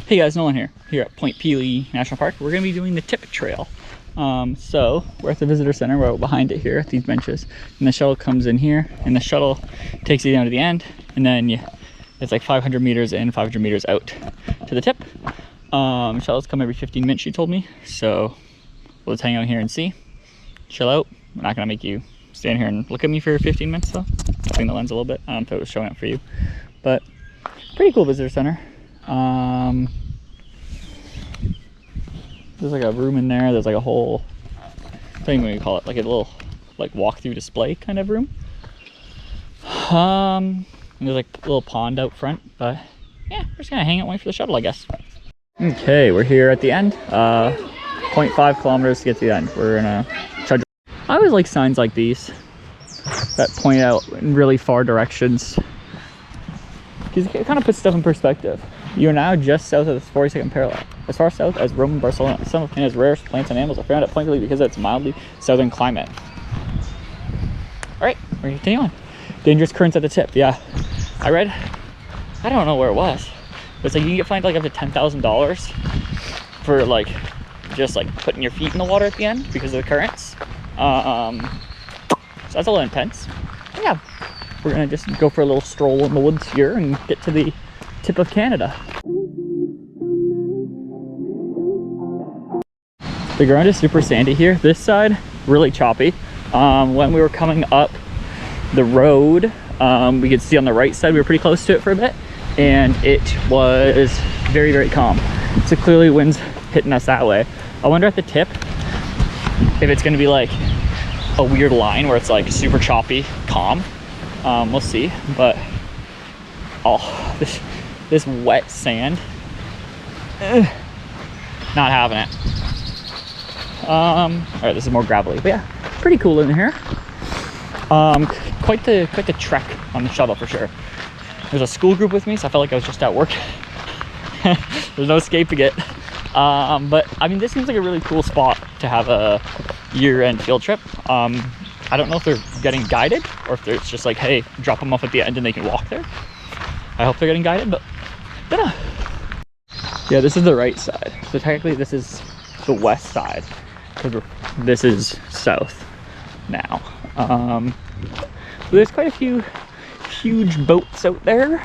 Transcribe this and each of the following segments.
Hey guys, Nolan here at Point Pelee National Park. We're gonna be doing the tip trail. So we're at the visitor center, we're behind it here at these benches, and the shuttle comes in here, and the shuttle takes you down to the end, and then it's like 500 meters in, 500 meters out to the tip. Shuttles come every 15 minutes, she told me, so we'll just hang out here and see, chill out. We're not gonna make you stand here and look at me for 15 minutes though. Swing the lens a little bit. I don't know if it was showing up for you, but pretty cool visitor center. There's like a room in there. There's like a whole, I don't even know what you call it, like a little like walk-through display kind of room. And there's like a little pond out front, but yeah, we're just gonna hang out and wait for the shuttle, I guess. Okay, we're here at the end. 0.5 kilometers to get to the end. We're gonna charge. I always like signs like these that point out in really far directions, because it kind of puts stuff in perspective. You are now just south of the 42nd parallel. As far south as Rome and Barcelona, some of Canada's rarest plants and animals are found at Point Pelee because of its mildly southern climate. Alright, we're gonna continue on. Dangerous currents at the tip. Yeah, I read, I don't know where it was, but it's like you can get fined like up to $10,000 for like just like putting your feet in the water at the end because of the currents. So that's a little intense. But yeah, we're gonna just go for a little stroll in the woods here and get to the tip of Canada. The ground is super sandy here. This side, really choppy. When we were coming up the road, we could see on the right side, we were pretty close to it for a bit, and it was very, very calm. So clearly wind's hitting us that way. I wonder at the tip if it's gonna be like a weird line where it's like super choppy, calm. We'll see, but oh, this wet sand, not having it. All right, this is more gravelly, but yeah, pretty cool in here. Quite the trek on the shuttle for sure. There's a school group with me, so I felt like I was just at work. There's no escaping it. But I mean, this seems like a really cool spot to have a year-end field trip. I don't know if they're getting guided or if it's just like, hey, drop them off at the end and they can walk there. I hope they're getting guided, but I don't know. Yeah, this is the right side. So technically this is the west side, because this is south now. There's quite a few huge boats out there.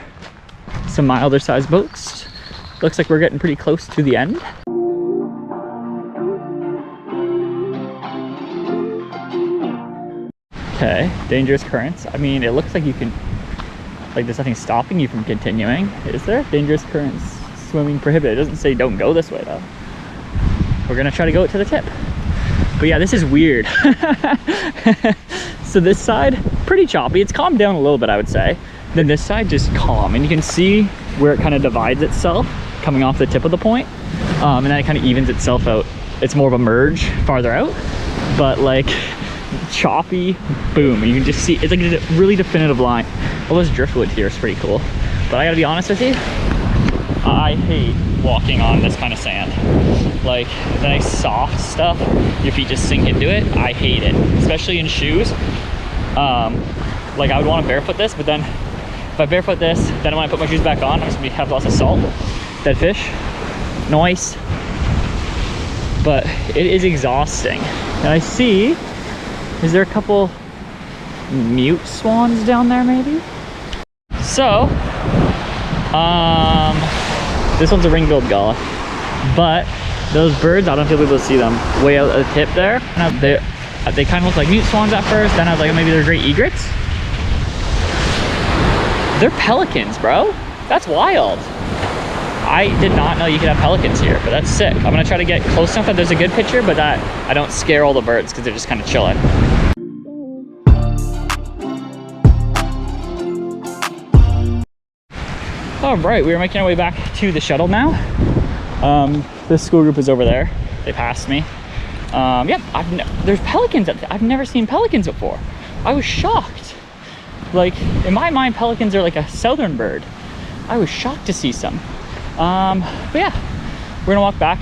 Some milder sized boats. Looks like we're getting pretty close to the end. Okay, dangerous currents. I mean, it looks like you can, like there's nothing stopping you from continuing. Is there? Dangerous currents, swimming prohibited. It doesn't say don't go this way though. We're gonna try to go to the tip. But yeah, this is weird. So this side, pretty choppy. It's calmed down a little bit, I would say. Then this side just calm, and you can see where it kind of divides itself coming off the tip of the point. And then it kind of evens itself out. It's more of a merge farther out, but like choppy, boom. You can just see, it's like a really definitive line. All this driftwood here is pretty cool. But I gotta be honest with you, I hate walking on this kind of sand. Like the nice soft stuff, your feet just sink into it. I hate it, especially in shoes. Like I would want to barefoot this, but then if I barefoot this, then when I put my shoes back on, I'm just gonna have lots of salt, dead fish, noise. But it is exhausting. And I see, is there a couple mute swans down there maybe? So, this one's a ring-billed gull, but those birds, I don't know if you'll be able to see them way out at the tip there. They kind of look like mute swans at first, then I was like, maybe they're great egrets. They're pelicans, bro. That's wild. I did not know you could have pelicans here, but that's sick. I'm gonna try to get close enough that there's a good picture, but that I don't scare all the birds because they're just kind of chilling. All right, we are making our way back to the shuttle now. This school group is over there. They passed me. Yeah, there's pelicans. I've never seen pelicans before. I was shocked. Like, in my mind, pelicans are like a southern bird. I was shocked to see some. But yeah, we're gonna walk back.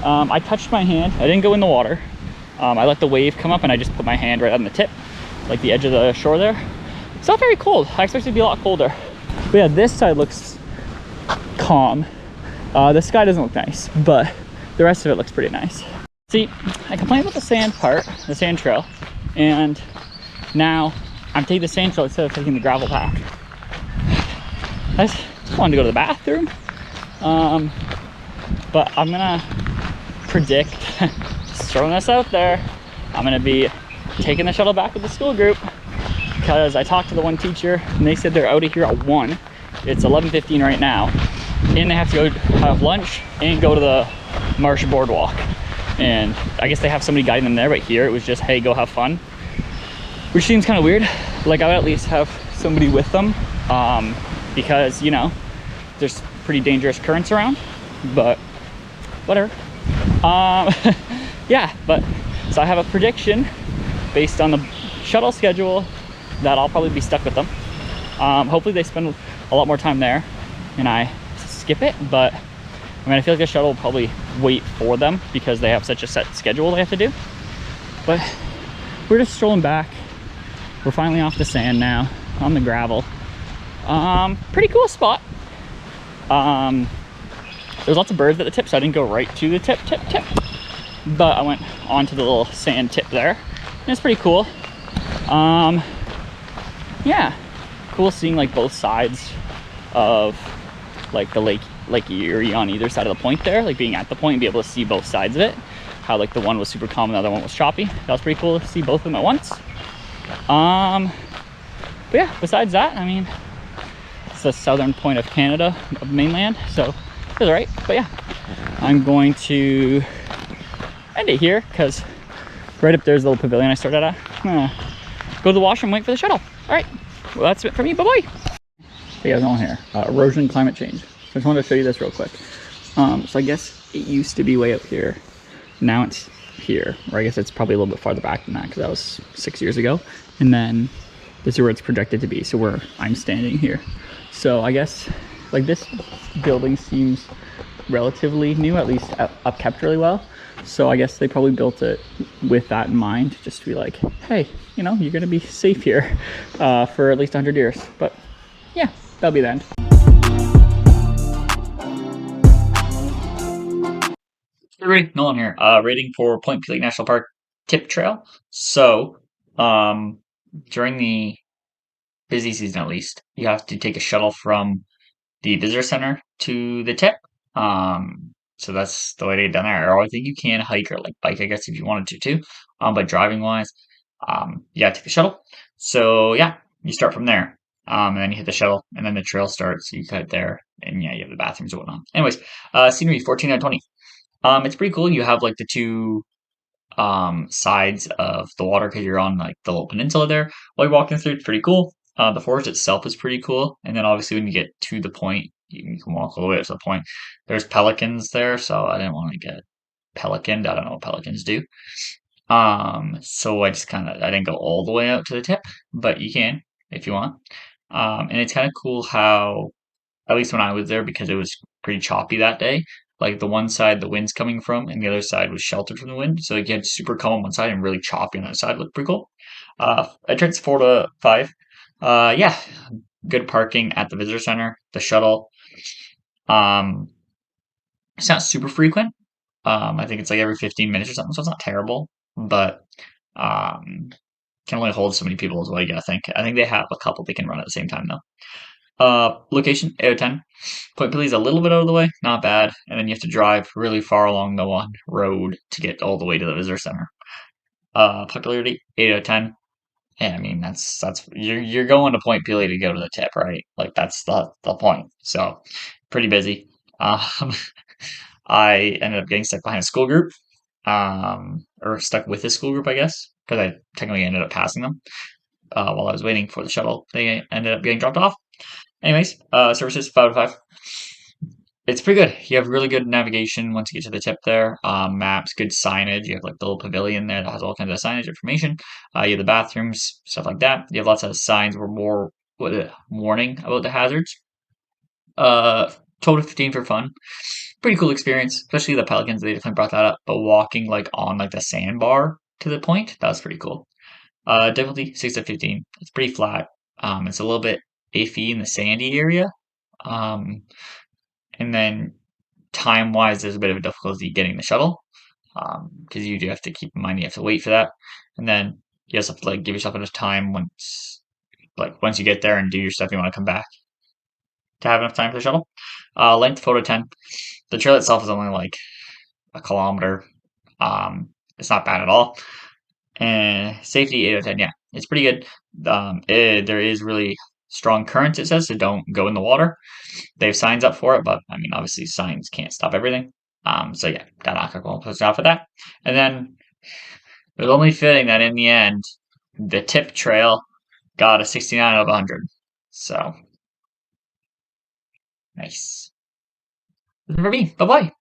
I touched my hand. I didn't go in the water. I let the wave come up and I just put my hand right on the tip, like the edge of the shore there. It's not very cold. I expected it to be a lot colder. But yeah, this side looks calm. The sky doesn't look nice, but the rest of it looks pretty nice. See, I complained about the sand part, the sand trail, and now I'm taking the sand trail instead of taking the gravel path. I just wanted to go to the bathroom, but I'm gonna predict, just throwing this out there, I'm gonna be taking the shuttle back with the school group, because I talked to the one teacher and they said they're out of here at 1. It's 11:15 right now, and they have to go have lunch and go to the Marsh Boardwalk. And I guess they have somebody guiding them there, but here it was just, hey, go have fun, which seems kind of weird. Like, I would at least have somebody with them, because, you know, there's pretty dangerous currents around, but whatever. Yeah, but so I have a prediction based on the shuttle schedule that I'll probably be stuck with them. Hopefully they spend a lot more time there and I skip it, but I mean, I feel like the shuttle will probably wait for them because they have such a set schedule they have to do. But we're just strolling back. We're finally off the sand now, on the gravel. Pretty cool spot. There's lots of birds at the tip, so I didn't go right to the tip. But I went onto the little sand tip there. And it's pretty cool. Yeah, cool seeing like both sides of like the Lake Erie on either side of the point there, like being at the point and be able to see both sides of it. How like the one was super calm and the other one was choppy. That was pretty cool to see both of them at once. But yeah, besides that, I mean, it's the southern point of Canada, of mainland, so it was alright. But yeah, I'm going to end it here because right up there's the little pavilion I started at. Go to the washroom, wait for the shuttle. Alright, well that's it for me, bye-bye. Hey guys, Nolan here. Erosion and climate change. So I just wanted to show you this real quick. So I guess it used to be way up here. Now it's here, or I guess it's probably a little bit farther back than that because that was 6 years ago. And then this is where it's projected to be, so where I'm standing here. So I guess like this building seems relatively new, at least upkept really well. So I guess they probably built it with that in mind, just to be like, hey, you know, you're gonna be safe here for at least 100 years. But yeah, that'll be the end. Hey everybody, Nolan here. Rating for Point Pelee National Park Tip Trail. So, during the busy season at least, you have to take a shuttle from the visitor center to the tip. So that's the way to get down there. Or I think you can hike or like bike, I guess, if you wanted to too. But driving wise, yeah, take the shuttle. So yeah, you start from there. And then you hit the shuttle, and then the trail starts. So you cut there, and yeah, you have the bathrooms and whatnot. Anyways, scenery 14 out of 20. It's pretty cool. You have like the two sides of the water because you're on like the little peninsula there while you're walking through. It's pretty cool. The forest itself is pretty cool, and then obviously when you get to the point, you can walk all the way up to the point. There's pelicans there, so I didn't want to get pelicaned. I don't know what pelicans do. So I didn't go all the way out to the tip, but you can if you want. And it's kind of cool how, at least when I was there, because it was pretty choppy that day. Like the one side the wind's coming from, and the other side was sheltered from the wind. So you had super calm on one side and really choppy on the other side. Looked pretty cool. Entrance 4 to 5. Yeah, good parking at the visitor center. The shuttle. Um, it's not super frequent. I think it's like every 15 minutes or something, so it's not terrible. But can only hold so many people as well. You gotta think. I think they have a couple they can run at the same time though. Location 8 out of 10. Point Pelee is a little bit out of the way, not bad, and then you have to drive really far along the one road to get all the way to the visitor center. Popularity 8 out of 10. Yeah, I mean that's you're going to Point Pelee to go to the tip, right? Like that's the point. So pretty busy. I ended up getting stuck behind a school group, or stuck with a school group, I guess, because I technically ended up passing them while I was waiting for the shuttle. They ended up getting dropped off. Anyways, services 5 out of 5. It's pretty good. You have really good navigation once you get to the tip there. Maps, good signage. You have like the little pavilion there that has all kinds of signage information. You have the bathrooms, stuff like that. You have lots of signs with more warning about the hazards. Total 15 for fun. Pretty cool experience, especially the pelicans. They definitely brought that up. But walking like on like the sandbar to the point, that was pretty cool. Difficulty 6 to 15. It's pretty flat. It's a little bit iffy in the sandy area. And then time-wise, there's a bit of a difficulty getting the shuttle, because you do have to keep in mind you have to wait for that, and then you also have to like give yourself enough time once you get there and do your stuff, you want to come back to have enough time for the shuttle. Length photo 10. The trail itself is only like a kilometer. It's not bad at all. And safety 8 out of 10. Yeah, it's pretty good. There is really strong currents, it says, so don't go in the water. They have signs up for it, but I mean, obviously, signs can't stop everything. So yeah, got not gonna post out for that. And then it was only fitting that in the end, the tip trail got a 69 out of 100. So nice. For me, bye bye.